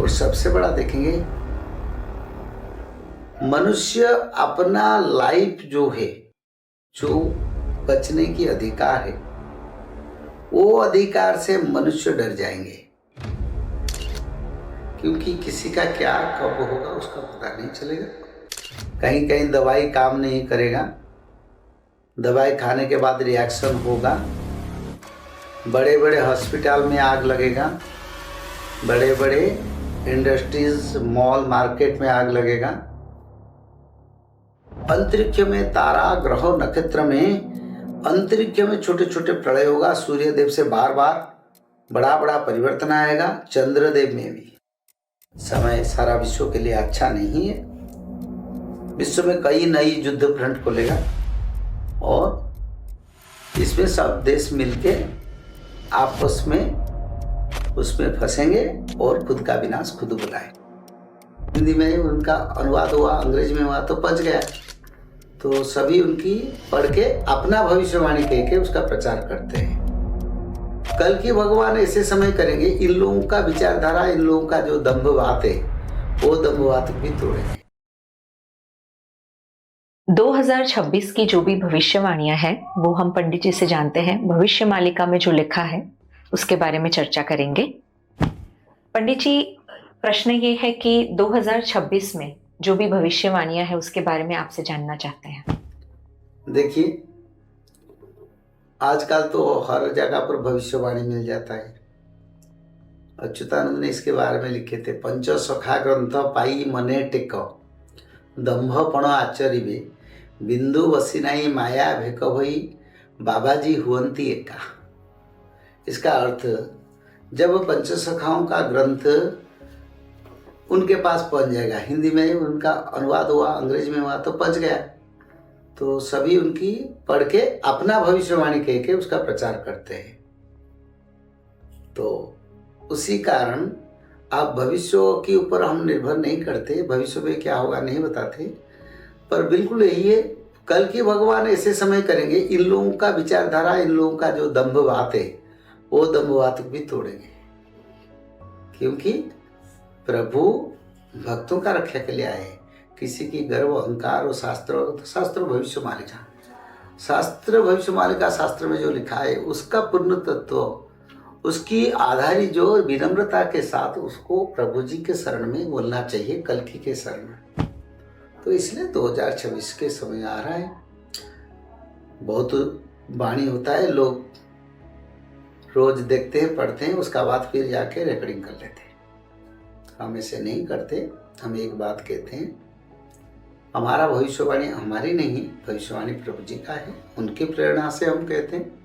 और सबसे बड़ा देखेंगे, मनुष्य अपना लाइफ जो है, जो बचने की अधिकार है, वो अधिकार से मनुष्य डर जाएंगे, क्योंकि किसी का क्या कब होगा उसका पता नहीं चलेगा। कहीं कहीं दवाई काम नहीं करेगा, दवाई खाने के बाद रिएक्शन होगा, बड़े बड़े हॉस्पिटल में आग लगेगा, बड़े बड़े इंडस्ट्रीज मॉल मार्केट में आग लगेगा, अंतरिक्ष में तारा ग्रह नक्षत्र में अंतरिक्ष में छोटे छोटे प्रलय होगा, सूर्य देव से बार बार बड़ा बड़ा परिवर्तन आएगा, चंद्रदेव में भी। समय सारा विश्व के लिए अच्छा नहीं है। विश्व में कई नई युद्ध फ्रंट खोलेगा और इसमें सब देश मिलके आपस में उसमें फंसेंगे और खुद का विनाश खुद बुलाए। हिंदी में उनका अनुवाद हुआ, अंग्रेजी में हुआ तो पच गया, तो सभी उनकी पढ़ के अपना भविष्यवाणी कह के उसका प्रचार करते हैं। कल की भगवान ऐसे समय करेंगे, इन लोगों का विचारधारा, इन लोगों का जो दंभवात है वो दंभवात भी तोड़ेंगे। 2026 की जो भी भविष्यवाणियां हैं वो हम पंडित जी से जानते हैं। भविष्य मालिका में जो लिखा है उसके बारे में चर्चा करेंगे। पंडित जी, प्रश्न ये है कि 2026 में जो भी भविष्यवाणियां हैं उसके बारे में आपसे जानना चाहते हैं। देखिए, आजकल तो हर जगह पर भविष्यवाणी मिल जाता है। अच्युतानंद ने इसके बारे में लिखे थे, पंचसखा ग्रंथ पाई मने टेक, दंभपण आचरिबे, बिंदु बसी नहीं माया भेक भई, बाबाजी हुअंती एका। इसका अर्थ, जब पंचसखाओं का ग्रंथ उनके पास पहुंच जाएगा, हिंदी में उनका अनुवाद हुआ, अंग्रेजी में हुआ तो पहुंच गया, तो सभी उनकी पढ़ के अपना भविष्यवाणी कह के उसका प्रचार करते हैं। तो उसी कारण आप भविष्य के ऊपर हम निर्भर नहीं करते, भविष्य में क्या होगा नहीं बताते, पर बिल्कुल यही है, कल की भगवान ऐसे समय करेंगे, इन लोगों का विचारधारा, इन लोगों का जो दंभवात है वो दंभवात भी तोड़ेंगे, क्योंकि प्रभु भक्तों का रक्षा के लिए आए। किसी की गर्व अहंकार और शास्त्र भविष्य मालिका, शास्त्र भविष्य मालिका, शास्त्र में जो लिखा है उसका पूर्ण तत्व, उसकी आधारी जो विनम्रता के साथ उसको प्रभु जी के शरण में बोलना चाहिए, कल्कि के शरण में। तो इसलिए 2026 के समय आ रहा है, बहुत वाणी होता है, लोग रोज देखते हैं, पढ़ते हैं, उसका बाद फिर जाके रिकॉर्डिंग कर लेते हैं। हम ऐसे नहीं करते। हम एक बात कहते हैं, हमारा भविष्यवाणी हमारी नहीं, भविष्यवाणी प्रभु जी का है, उनकी प्रेरणा से हम कहते हैं।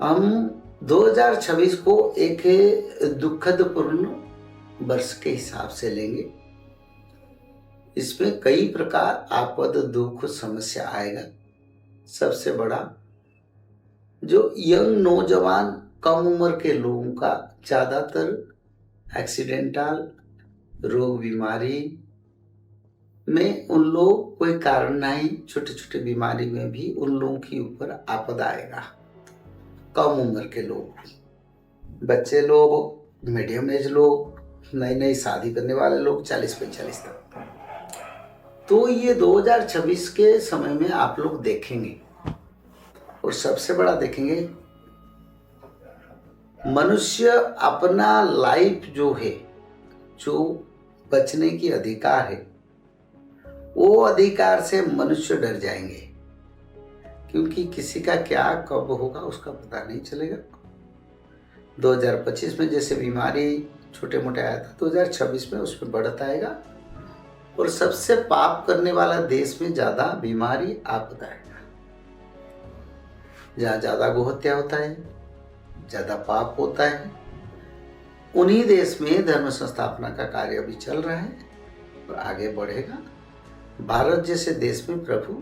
हम 2026 को एक दुखद पूर्ण वर्ष के हिसाब से लेंगे। इसमें कई प्रकार आपद दुख समस्या आएगा। सबसे बड़ा, जो यंग नौजवान कम उम्र के लोगों का ज़्यादातर एक्सीडेंटल रोग बीमारी में, उन लोग कोई कारण नहीं, छोटे छोटे बीमारी में भी उन लोगों के ऊपर आपदा आएगा। कम उम्र के लोग, बच्चे लोग, मीडियम एज लोग, नई नई शादी करने वाले लोग, 40-45 तक। तो ये 2026 के समय में आप लोग देखेंगे। और सबसे बड़ा देखेंगे, मनुष्य अपना लाइफ जो है, जो बचने की अधिकार है, वो अधिकार से मनुष्य डर जाएंगे, क्योंकि किसी का क्या कब होगा उसका पता नहीं चलेगा। 2025 में जैसे बीमारी छोटे मोटे आया था, 2026 में उसमें बढ़त आएगा, और सबसे पाप करने वाला देश में ज्यादा बीमारी आपदा आएगा। जहाँ ज्यादा गोहत्या होता है, ज्यादा पाप होता है, उन्हीं देश में धर्म संस्थापना का कार्य अभी चल रहा है और आगे बढ़ेगा। भारत जैसे देश में प्रभु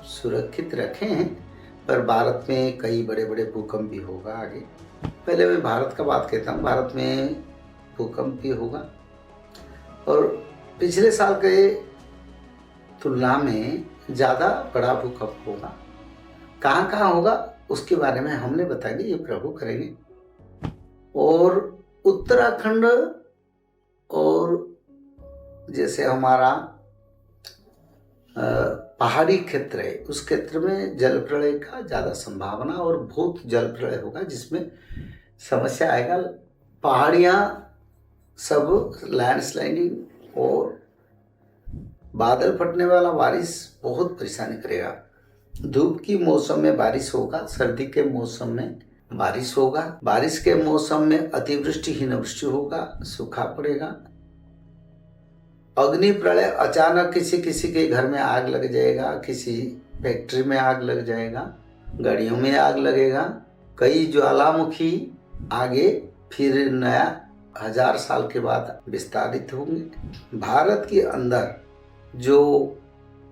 सुरक्षित रखे हैं, पर भारत में कई बड़े बड़े भूकंप भी होगा आगे। पहले मैं भारत का बात कहता हूँ, भारत में भूकंप भी होगा, और पिछले साल के तुलना में ज़्यादा बड़ा भूकंप होगा। कहाँ होगा उसके बारे में हमने बताएंगे, ये प्रभु करेंगे। और उत्तराखंड और जैसे हमारा पहाड़ी क्षेत्र है, उस क्षेत्र में जल प्रलय का ज़्यादा संभावना और बहुत जल प्रलय होगा, जिसमें समस्या आएगा। पहाड़ियाँ सब लैंडस्लाइडिंग और बादल फटने वाला बारिश बहुत परेशानी करेगा। धूप की मौसम में बारिश होगा, सर्दी के मौसम में बारिश होगा, बारिश के मौसम में अतिवृष्टि हिमवृष्टि होगा, सूखा पड़ेगा। अग्नि प्रलय, अचानक किसी किसी के घर में आग लग जाएगा, किसी फैक्ट्री में आग लग जाएगा, गाड़ियों में आग लगेगा, कई ज्वालामुखी आगे फिर नया 1000 साल के बाद विस्तारित होंगे। भारत के अंदर जो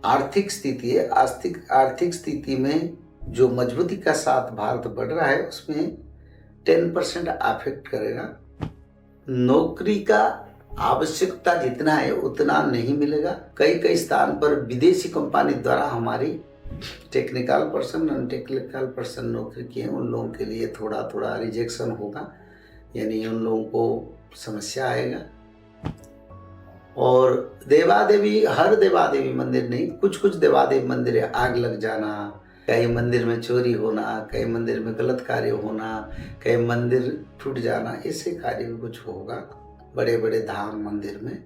आर्थिक स्थिति है, आर्थिक स्थिति में जो मजबूती का साथ भारत बढ़ रहा है, उसमें 10% अफेक्ट करेगा। नौकरी का आवश्यकता जितना है उतना नहीं मिलेगा। कई स्थान पर विदेशी कंपनी द्वारा हमारी technical person, non technical person नौकरी किए, उन लोगों के लिए थोड़ा थोड़ा रिजेक्शन होगा, यानी उन लोगों को समस्या आएगा। और देवादेवी, हर देवादेवी मंदिर नहीं, कुछ देवादेवी मंदिर आग लग जाना, कई मंदिर में चोरी होना, कई मंदिर में गलत कार्य होना, कई मंदिर टूट जाना, ऐसे कार्य कुछ होगा। बड़े बड़े धाम मंदिर में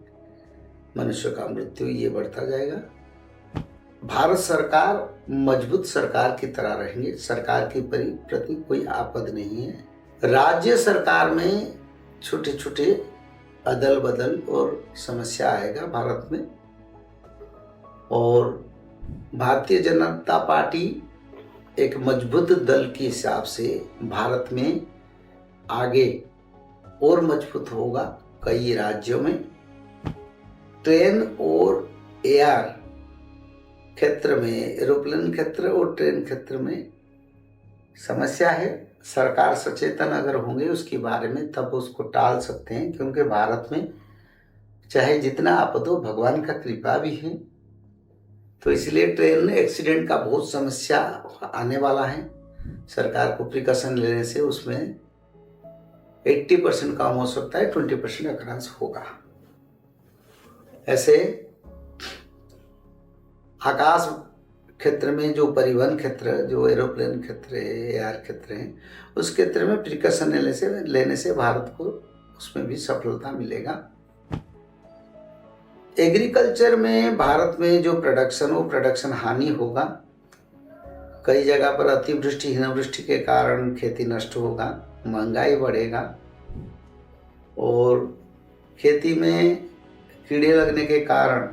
मनुष्य का मृत्यु ये बढ़ता जाएगा। भारत सरकार मजबूत सरकार की तरह रहेंगे, सरकार के प्रति कोई आपद नहीं है। राज्य सरकार में छोटे छोटे अदल बदल और समस्या आएगा भारत में। और भारतीय जनता पार्टी एक मजबूत दल के हिसाब से भारत में आगे और मजबूत होगा। कई राज्यों में ट्रेन और एयर क्षेत्र में, एरोप्लेन क्षेत्र और ट्रेन क्षेत्र में समस्या है। सरकार सचेतन अगर होंगे उसके बारे में, तब उसको टाल सकते हैं, क्योंकि भारत में चाहे जितना आपद हो, भगवान का कृपा भी है। तो इसलिए ट्रेन एक्सीडेंट का बहुत समस्या आने वाला है। सरकार को प्रिकॉशन लेने से उसमें 80% कम हो सकता है, 20% अक्रांश होगा। ऐसे आकाश क्षेत्र में जो परिवहन क्षेत्र, जो एरोप्लेन क्षेत्र है, एयर क्षेत्र है, उस क्षेत्र में प्रिकॉशन लेने से भारत को उसमें भी सफलता मिलेगा। एग्रीकल्चर में भारत में जो प्रोडक्शन हो, प्रोडक्शन हानि होगा। कई जगह पर अतिवृष्टि हिमवृष्टि के कारण खेती नष्ट होगा, महंगाई बढ़ेगा और खेती में कीड़े लगने के कारण,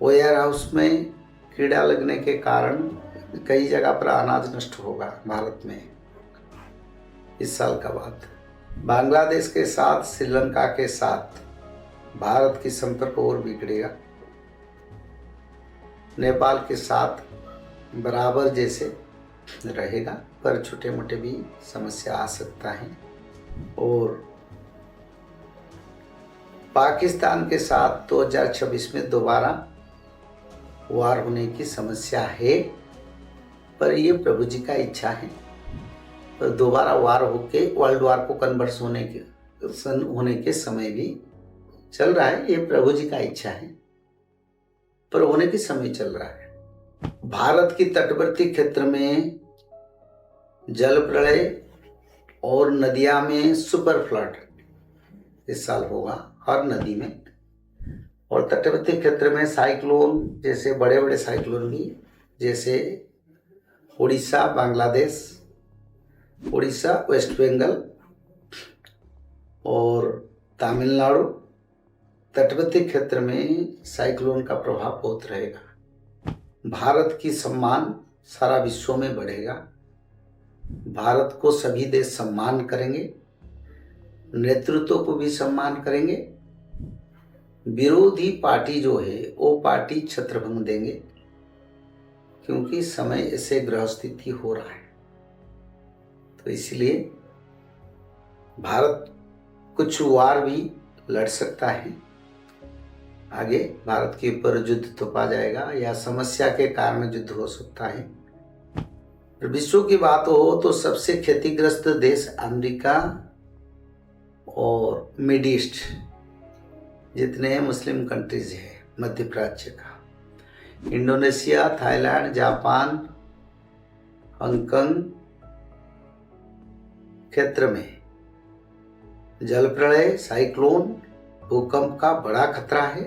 वेयर हाउस में कीड़ा लगने के कारण कई जगह पर अनाज नष्ट होगा भारत में इस साल का बाद। बांग्लादेश के साथ, श्रीलंका के साथ भारत की संपर्क और बिगड़ेगा। नेपाल के साथ बराबर जैसे रहेगा, पर छोटे मोटे भी समस्या आ सकता है। और पाकिस्तान के साथ 2026 में दोबारा वार होने की समस्या है, पर ये प्रभु जी का इच्छा है। पर दोबारा वार होके वर्ल्ड वार को कन्वर्ट होने के समय भी चल रहा है, ये प्रभु जी का इच्छा है, पर होने के समय चल रहा है। भारत की तटवर्ती क्षेत्र में जल प्रलय और नदियां में सुपर फ्लड इस साल होगा हर नदी में। और तटवर्ती क्षेत्र में साइक्लोन, जैसे बड़े बड़े साइक्लोन भी, जैसे उड़ीसा, बांग्लादेश, उड़ीसा, वेस्ट बंगाल और तमिलनाडु, तटवर्ती क्षेत्र में साइक्लोन का प्रभाव बहुत रहेगा। भारत की सम्मान सारा विश्व में बढ़ेगा। भारत को सभी देश सम्मान करेंगे, नेतृत्व को भी सम्मान करेंगे। विरोधी पार्टी जो है वो पार्टी छत्रभंग देंगे, क्योंकि समय ऐसे ग्रह स्थिति हो रहा है। तो इसलिए भारत कुछ वार भी लड़ सकता है। आगे भारत के ऊपर युद्ध थोपा जाएगा या समस्या के कारण युद्ध हो सकता है। विश्व की बात हो तो सबसे क्षतिग्रस्त देश अमेरिका और मिड ईस्ट जितने मुस्लिम कंट्रीज है, मध्य प्राच्य का, इंडोनेशिया, थाईलैंड, जापान, हांगकांग क्षेत्र में जल प्रलय, साइक्लोन, भूकंप का बड़ा खतरा है।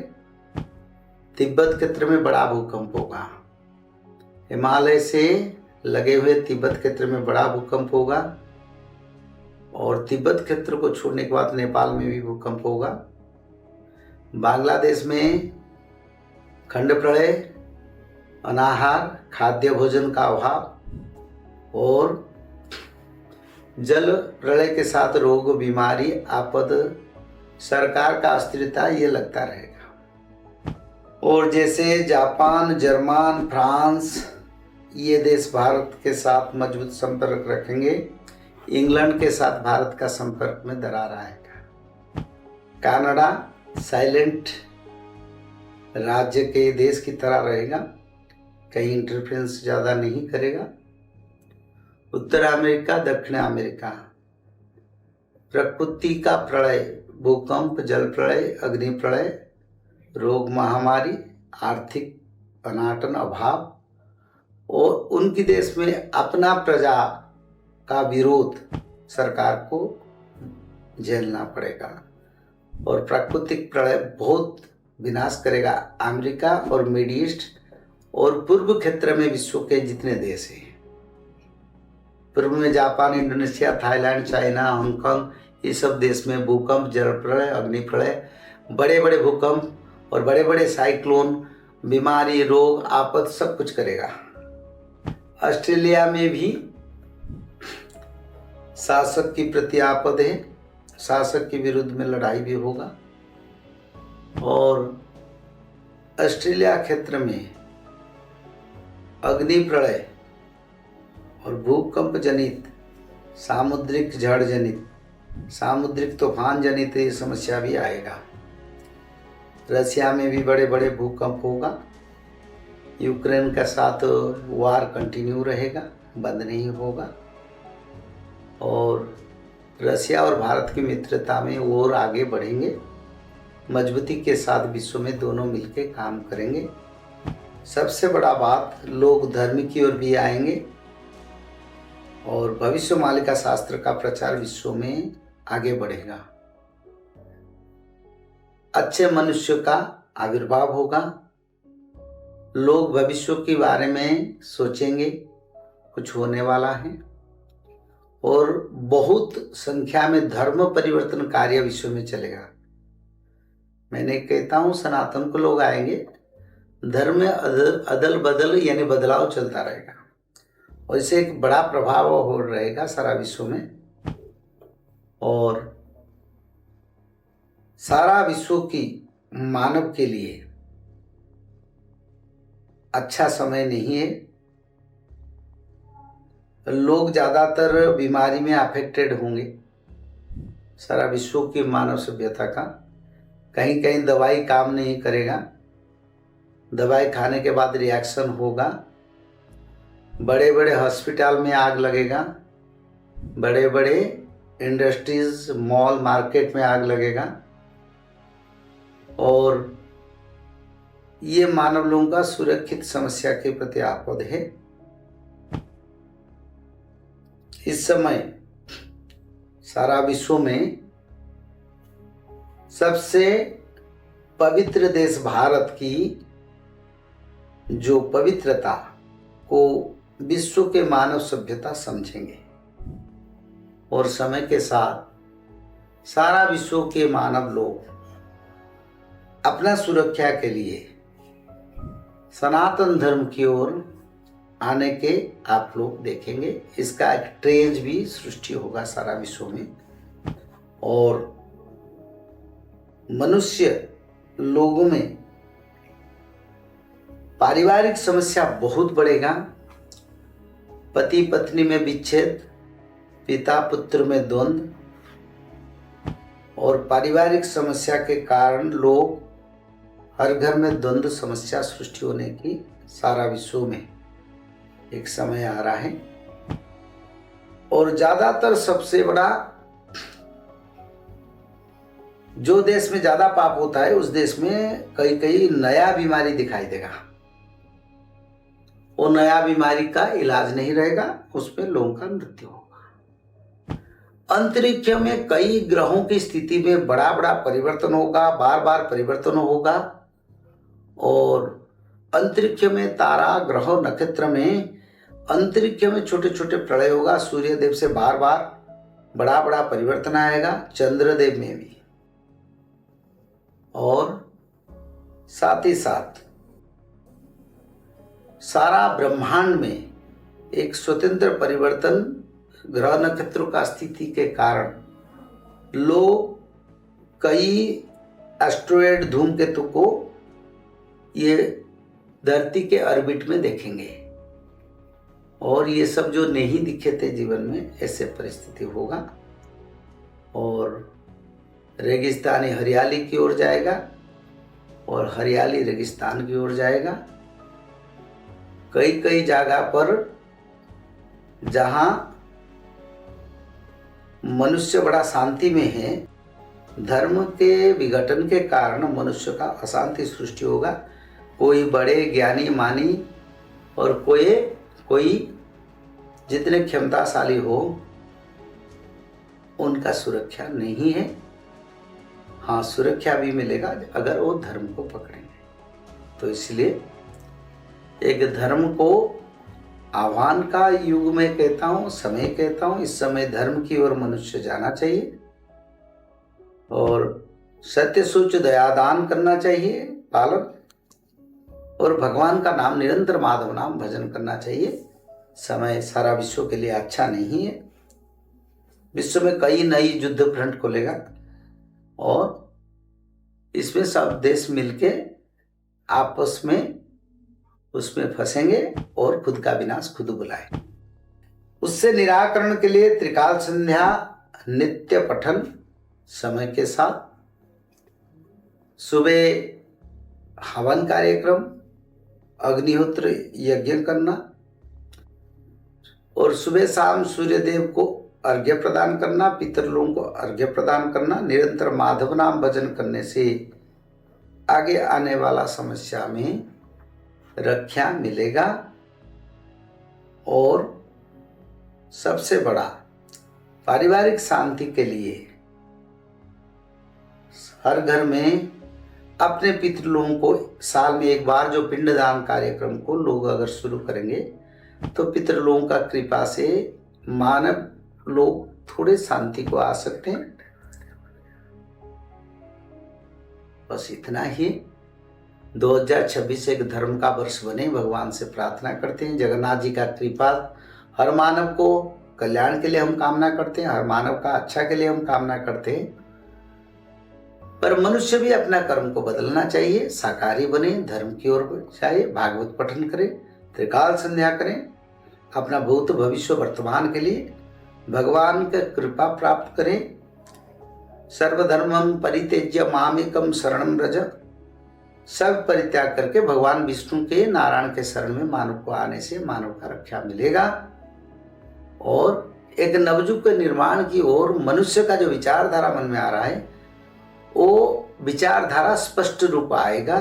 तिब्बत क्षेत्र में बड़ा भूकंप होगा। हिमालय से लगे हुए तिब्बत क्षेत्र में बड़ा भूकंप होगा और तिब्बत क्षेत्र को छोड़ने के बाद नेपाल में भी भूकंप होगा। बांग्लादेश में खंड प्रलय, अनाहार, खाद्य भोजन का अभाव और जल प्रलय के साथ रोग, बीमारी, आपद, सरकार का अस्थिरता ये लगता रहेगा। और जैसे जापान, जर्मन, फ्रांस ये देश भारत के साथ मजबूत संपर्क रखेंगे, इंग्लैंड के साथ भारत का संपर्क में दरार आएगा। कनाडा साइलेंट राज्य के देश की तरह रहेगा, कहीं इंटरफेरेंस ज़्यादा नहीं करेगा। उत्तर अमेरिका, दक्षिण अमेरिका प्रकृति का प्रलय, भूकंप, जल प्रलय, अग्नि प्रलय, रोग, महामारी, आर्थिक अनाटन, अभाव और उनके देश में अपना प्रजा का विरोध सरकार को झेलना पड़ेगा और प्राकृतिक प्रलय बहुत विनाश करेगा। अमेरिका और मिड ईस्ट और पूर्व क्षेत्र में विश्व के जितने देश हैं, पूर्व में Japan, Indonesia, Thailand, China, Hong Kong, ये सब देश में भूकंप, जल प्रलय, अग्नि प्रलय, बड़े बड़े भूकंप और बड़े बड़े साइक्लोन, बीमारी, रोग, आपद सब कुछ करेगा। ऑस्ट्रेलिया में भी शासक की प्रति आपद है, शासक के विरुद्ध में लड़ाई भी होगा और ऑस्ट्रेलिया क्षेत्र में अग्नि प्रलय और भूकंप जनित, सामुद्रिक झड़ जनित, सामुद्रिक तूफान जनित ये समस्या भी आएगा। रशिया में भी बड़े बड़े भूकंप होगा। यूक्रेन का साथ वार कंटिन्यू रहेगा, बंद नहीं होगा और रशिया और भारत की मित्रता में और आगे बढ़ेंगे। मजबूती के साथ विश्व में दोनों मिलकर काम करेंगे। सबसे बड़ा बात, लोग धर्म की ओर भी आएंगे और भविष्य मालिका शास्त्र का प्रचार विश्व में आगे बढ़ेगा। अच्छे मनुष्य का आविर्भाव होगा। लोग भविष्य के बारे में सोचेंगे, कुछ होने वाला है और बहुत संख्या में धर्म परिवर्तन कार्य विश्व में चलेगा। मैंने कहता हूँ सनातन को लोग आएंगे, धर्म में अदल बदल यानी बदलाव चलता रहेगा और इससे एक बड़ा प्रभाव हो रहेगा सारा विश्व में और सारा विश्व की मानव के लिए अच्छा समय नहीं है। लोग ज़्यादातर बीमारी में अफेक्टेड होंगे। सारा विश्व की मानव सभ्यता का कहीं कहीं दवाई काम नहीं करेगा, दवाई खाने के बाद रिएक्शन होगा, बड़े बड़े हॉस्पिटल में आग लगेगा, बड़े बड़े इंडस्ट्रीज, मॉल, मार्केट में आग लगेगा और ये मानव लोगों का सुरक्षित समस्या के प्रति आपद है। इस समय सारा विश्व में सबसे पवित्र देश भारत की जो पवित्रता को विश्व के मानव सभ्यता समझेंगे और समय के साथ सारा विश्व के मानव लोग अपना सुरक्षा के लिए सनातन धर्म की ओर आने के आप लोग देखेंगे। इसका एक ट्रेंड भी सृष्टि होगा सारा विश्व में और मनुष्य लोगों में पारिवारिक समस्या बहुत बढ़ेगा। पति पत्नी में विच्छेद, पिता पुत्र में द्वंद्व और पारिवारिक समस्या के कारण लोग हर घर में द्वंद्व समस्या सृष्टि होने की सारा विश्व में एक समय आ रहा है और ज्यादातर सबसे बड़ा जो देश में ज्यादा पाप होता है उस देश में कई कई नया बीमारी दिखाई देगा। वो नया बीमारी का इलाज नहीं रहेगा, उसमें लोगों का मृत्यु होगा। अंतरिक्ष में कई ग्रहों की स्थिति में बड़ा बड़ा परिवर्तन होगा, बार बार परिवर्तन होगा। और अंतरिक्ष में तारा ग्रह नक्षत्र में अंतरिक्ष में छोटे छोटे प्रलय होगा। सूर्य देव से बार बार बड़ा बड़ा परिवर्तन आएगा, चंद्रदेव में भी। और साथ ही साथ सारा ब्रह्मांड में एक स्वतंत्र परिवर्तन ग्रह नक्षत्रों का स्थिति के कारण लोग कई एस्ट्रॉयड धूमकेतु को ये धरती के ऑर्बिट में देखेंगे। और ये सब जो नहीं दिखे थे जीवन में, ऐसे परिस्थिति होगा। और रेगिस्तानी हरियाली की ओर जाएगा और हरियाली रेगिस्तान की ओर जाएगा। कई कई जगह पर जहां मनुष्य बड़ा शांति में है, धर्म के विघटन के कारण मनुष्य का अशांति सृष्टि होगा। कोई बड़े ज्ञानी मानी और कोई जितने क्षमताशाली हो, उनका सुरक्षा नहीं है। हाँ, सुरक्षा भी मिलेगा अगर वो धर्म को पकड़ेंगे। तो इसलिए एक धर्म को आह्वान का युग में कहता हूँ, समय कहता हूँ। इस समय धर्म की ओर मनुष्य जाना चाहिए और सत्य सूच दयादान करना चाहिए, पालन। और भगवान का नाम निरंतर माधव नाम भजन करना चाहिए। समय सारा विश्व के लिए अच्छा नहीं है। विश्व में कई नई युद्ध फ्रंट खोलेगा और इसमें सब देश मिलके आपस में उसमें फंसेंगे और खुद का विनाश खुद बुलाए। उससे निराकरण के लिए त्रिकाल संध्या नित्य पठन समय के साथ, सुबह हवन कार्यक्रम, अग्निहोत्र यज्ञ करना और सुबह शाम सूर्य देव को अर्घ्य प्रदान करना, पितृलों को अर्घ्य प्रदान करना। निरंतर माधव नाम भजन करने से आगे आने वाला समस्या में रक्षा मिलेगा। और सबसे बड़ा पारिवारिक शांति के लिए हर घर में अपने पितृलों को साल में एक बार जो पिंडदान कार्यक्रम को लोग अगर शुरू करेंगे तो पितृलों का कृपा से मानव लोग थोड़े शांति को आ सकते हैं। बस इतना ही। 2026 एक धर्म का वर्ष बने, भगवान से प्रार्थना करते हैं। जगन्नाथ जी का कृपा, हर मानव को कल्याण के लिए हम कामना करते हैं, हर मानव का अच्छा के लिए हम कामना करते हैं। पर मनुष्य भी अपना कर्म को बदलना चाहिए, शाकाहारी बने, धर्म की ओर जाए, भागवत पठन करें, त्रिकाल संध्या करें, अपना भूत भविष्य वर्तमान के लिए भगवान का कृपा प्राप्त करें। सर्वधर्मम परित्यज्य मामेकम शरणम व्रज। सब परित्याग करके भगवान विष्णु के, नारायण के शरण में मानव को आने से मानव का रक्षा मिलेगा। और एक नवयुग के निर्माण की ओर मनुष्य का जो विचारधारा मन में आ रहा है, वो विचारधारा स्पष्ट रूप आएगा।